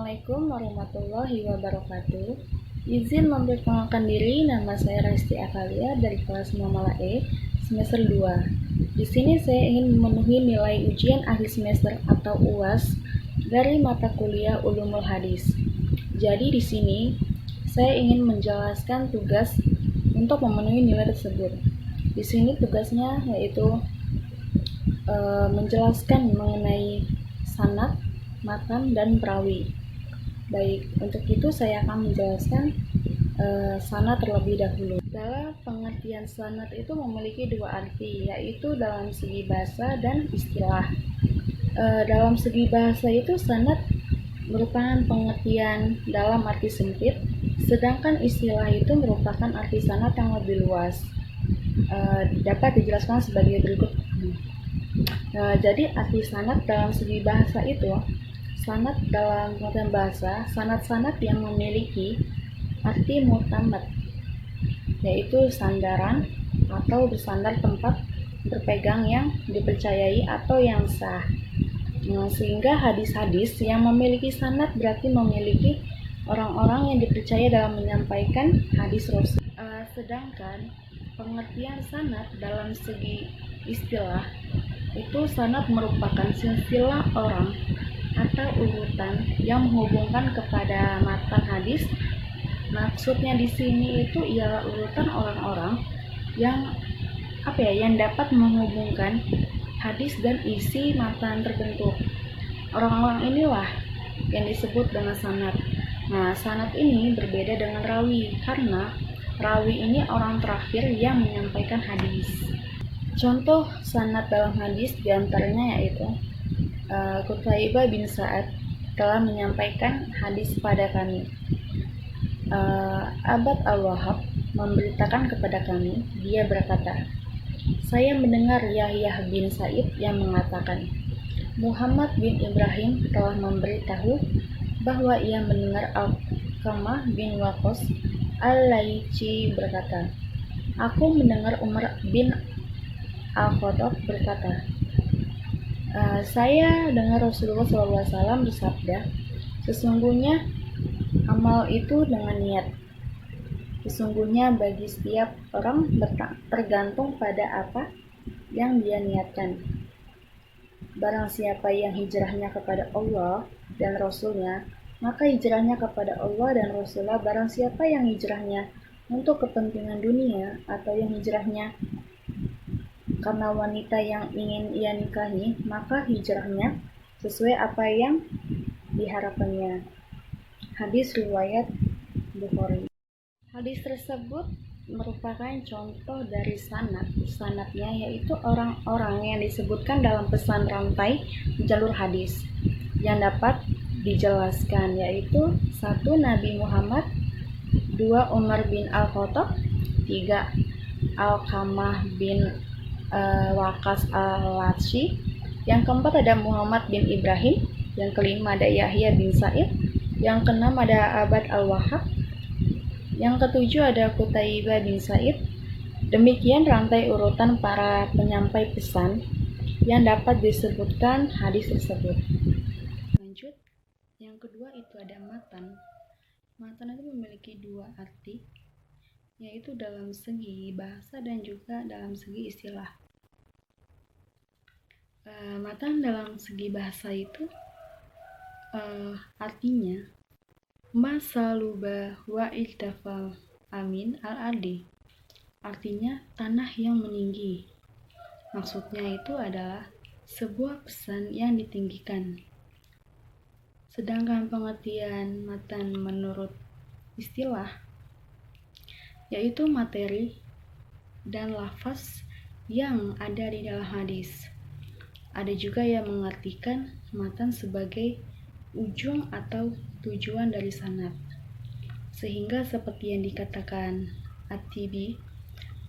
Assalamualaikum warahmatullahi wabarakatuh. Izin memperkenalkan diri, nama saya Resti Akalia dari kelas Nomala E, semester 2. Di sini saya ingin memenuhi nilai ujian akhir semester atau UAS dari mata kuliah Ulumul Hadis. Jadi di sini saya ingin menjelaskan tugas untuk memenuhi nilai tersebut. Di sini tugasnya yaitu menjelaskan mengenai sanad, matan, dan perawi. Baik, untuk itu saya akan menjelaskan sanad terlebih dahulu. Dalam pengertian sanad itu memiliki dua arti, yaitu dalam segi bahasa dan istilah. Dalam segi bahasa itu sanad merupakan pengertian dalam arti sempit, sedangkan istilah itu merupakan arti sanad yang lebih luas. Dapat dijelaskan sebagai berikut. Jadi arti sanad dalam segi bahasa itu, sanad dalam pengertian bahasa, sanad-sanad yang memiliki arti mu'tamad, yaitu sandaran atau bersandar tempat berpegang yang dipercayai atau yang sah. Sehingga hadis-hadis yang memiliki sanad berarti memiliki orang-orang yang dipercaya dalam menyampaikan hadis Rasul. Sedangkan pengertian sanad dalam segi istilah itu sanad merupakan silsilah orang atau urutan yang menghubungkan kepada matan hadis. Maksudnya di sini itu ialah urutan orang-orang yang dapat menghubungkan hadis dan isi matan tertentu. Orang-orang inilah yang disebut dengan sanad. Nah, sanad ini berbeda dengan rawi karena rawi ini orang terakhir yang menyampaikan hadis. Contoh sanad dalam hadis diantaranya yaitu Qutaibah bin Sa'ad telah menyampaikan hadis pada kami. Abad al-Wahhab memberitakan kepada kami, dia berkata, saya mendengar Yahya bin Sa'id yang mengatakan, Muhammad bin Ibrahim telah memberitahu bahwa ia mendengar Alqamah bin Waqqas al-Laici berkata, aku mendengar Umar bin Al-Khattab berkata, saya dengar Rasulullah SAW bersabda, sesungguhnya amal itu dengan niat. Sesungguhnya bagi setiap orang tergantung pada apa yang dia niatkan. Barang siapa yang hijrahnya kepada Allah dan Rasulnya, maka hijrahnya kepada Allah dan Rasulnya. Barang siapa yang hijrahnya untuk kepentingan dunia atau yang hijrahnya karena wanita yang ingin ia nikahi, maka hijrahnya sesuai apa yang diharapkannya. Hadis riwayat Bukhari. Hadis tersebut merupakan contoh dari sanad. Sanadnya yaitu orang-orang yang disebutkan dalam pesan rantai jalur hadis yang dapat dijelaskan, yaitu 1. Nabi Muhammad, 2. Umar bin Al-Khattab, 3. Alqamah bin Waqqas al-Laici, yang keempat ada Muhammad bin Ibrahim, yang kelima ada Yahya bin Sa'id, yang keenam ada Abad al-Wahhab, yang ketujuh ada Qutaibah bin Sa'id. Demikian rantai urutan para penyampai pesan yang dapat disebutkan hadis tersebut. Lanjut, yang kedua itu ada matan. Matan itu memiliki dua arti, yaitu dalam segi bahasa dan juga dalam segi istilah. Matan dalam segi bahasa itu artinya Masaluba wa iltafal amin al-ardi, artinya tanah yang meninggi. Maksudnya itu adalah sebuah pesan yang ditinggikan. Sedangkan pengertian matan menurut istilah yaitu materi dan lafaz yang ada di dalam hadis. Ada juga yang mengartikan matan sebagai ujung atau tujuan dari sanad. Sehingga seperti yang dikatakan At-Tibi,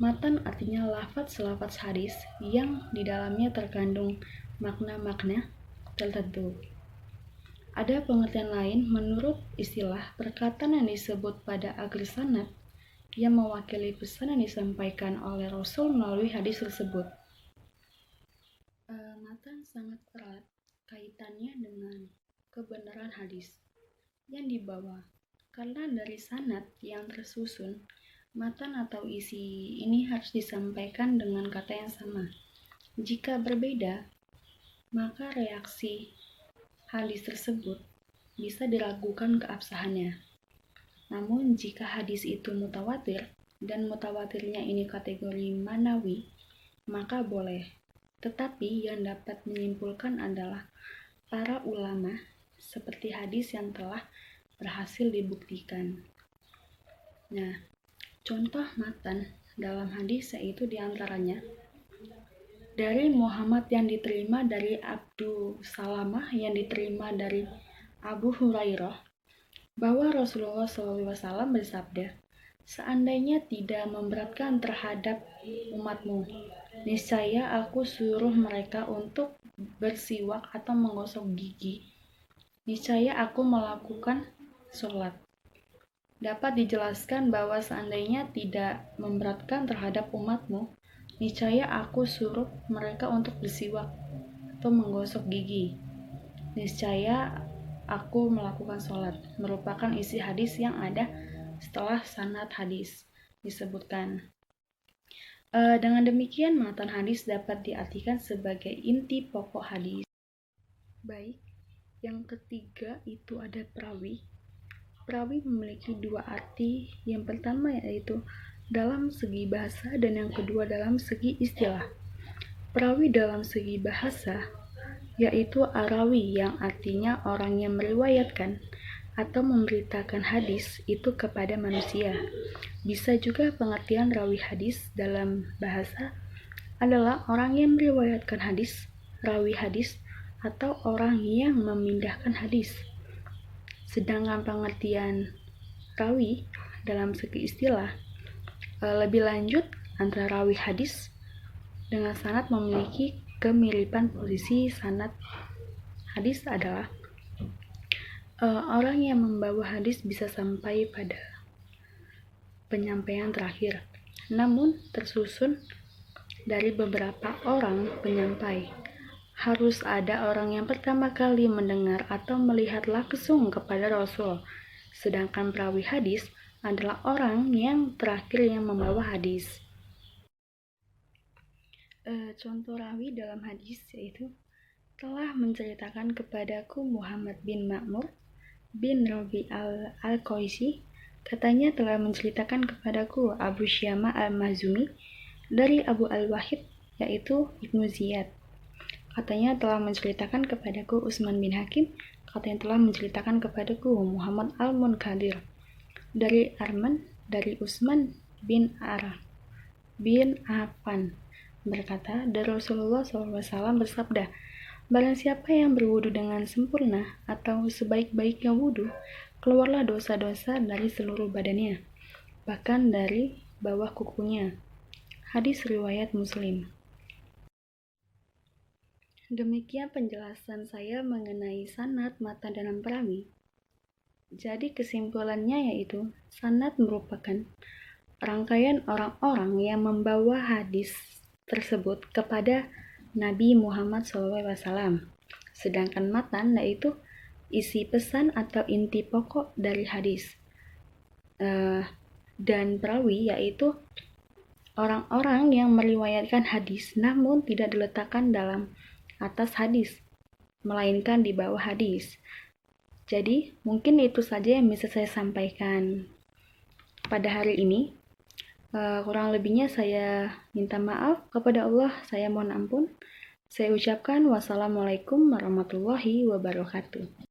matan artinya lafaz-lafaz hadis yang di dalamnya terkandung makna-makna tertentu. Ada pengertian lain menurut istilah perkataan yang disebut pada akhir sanad yang mewakili pesan yang disampaikan oleh Rasul melalui hadis tersebut. Matan sangat erat kaitannya dengan kebenaran hadis. yang dibawa. Karena dari sanad yang tersusun, matan atau isi ini harus disampaikan dengan kata yang sama. Jika berbeda, maka reaksi hadis tersebut bisa diragukan keabsahannya. Namun jika hadis itu mutawatir dan mutawatirnya ini kategori manawi, maka boleh. Tetapi yang dapat menyimpulkan adalah para ulama seperti hadis yang telah berhasil dibuktikan. Nah, contoh matan dalam hadis yaitu diantaranya dari Muhammad yang diterima dari Abdul Salamah yang diterima dari Abu Hurairah bahwa Rasulullah SAW bersabda, seandainya tidak memberatkan terhadap umatmu, niscaya aku suruh mereka untuk bersiwak atau menggosok gigi. Niscaya aku melakukan sholat. Dapat dijelaskan bahwa seandainya tidak memberatkan terhadap umatmu, niscaya aku suruh mereka untuk bersiwak atau menggosok gigi. Niscaya aku melakukan sholat. Merupakan isi hadis yang ada setelah sanad hadis disebutkan. Dengan demikian, matan hadis dapat diartikan sebagai inti pokok hadis. Baik, yang ketiga itu ada perawi. Perawi memiliki dua arti. Yang pertama yaitu dalam segi bahasa dan yang kedua dalam segi istilah. Perawi dalam segi bahasa yaitu arawi yang artinya orang yang meriwayatkan atau memberitakan hadis itu kepada manusia. Bisa juga pengertian rawi hadis dalam bahasa adalah orang yang meriwayatkan hadis, rawi hadis, atau orang yang memindahkan hadis. Sedangkan pengertian rawi dalam segi istilah lebih lanjut antara rawi hadis dengan sanad memiliki kemiripan posisi. Sanad hadis adalah orang yang membawa hadis bisa sampai pada penyampaian terakhir, namun tersusun dari beberapa orang penyampai. Harus ada orang yang pertama kali mendengar atau melihat langsung kepada Rasul. Sedangkan perawi hadis adalah orang yang terakhir yang membawa hadis. Contoh rawi dalam hadis yaitu telah menceritakan kepadaku Muhammad bin Ma'mur bin Rabi al-Qaisi, katanya telah menceritakan kepadaku Abu Syama al-Mazumi dari Abu al-Wahid yaitu Ibnu Ziyad, katanya telah menceritakan kepadaku Utsman bin Hakim, katanya telah menceritakan kepadaku Muhammad al-Munkadir dari Arman dari Utsman bin Affan berkata, dari Rasulullah SAW bersabda, barang siapa yang berwudu dengan sempurna atau sebaik-baiknya wudu, keluarlah dosa-dosa dari seluruh badannya, bahkan dari bawah kukunya. Hadis riwayat Muslim. Demikian penjelasan saya mengenai sanad, matan, dan perawi. Jadi kesimpulannya yaitu sanad merupakan rangkaian orang-orang yang membawa hadis tersebut kepada Nabi Muhammad SAW. Sedangkan matan yaitu isi pesan atau inti pokok dari hadis. Dan perawi yaitu orang-orang yang meriwayatkan hadis namun tidak diletakkan dalam atas hadis, melainkan di bawah hadis. Jadi, mungkin itu saja yang bisa saya sampaikan pada hari ini. Kurang lebihnya saya minta maaf kepada Allah, saya mohon ampun. Saya ucapkan wassalamualaikum warahmatullahi wabarakatuh.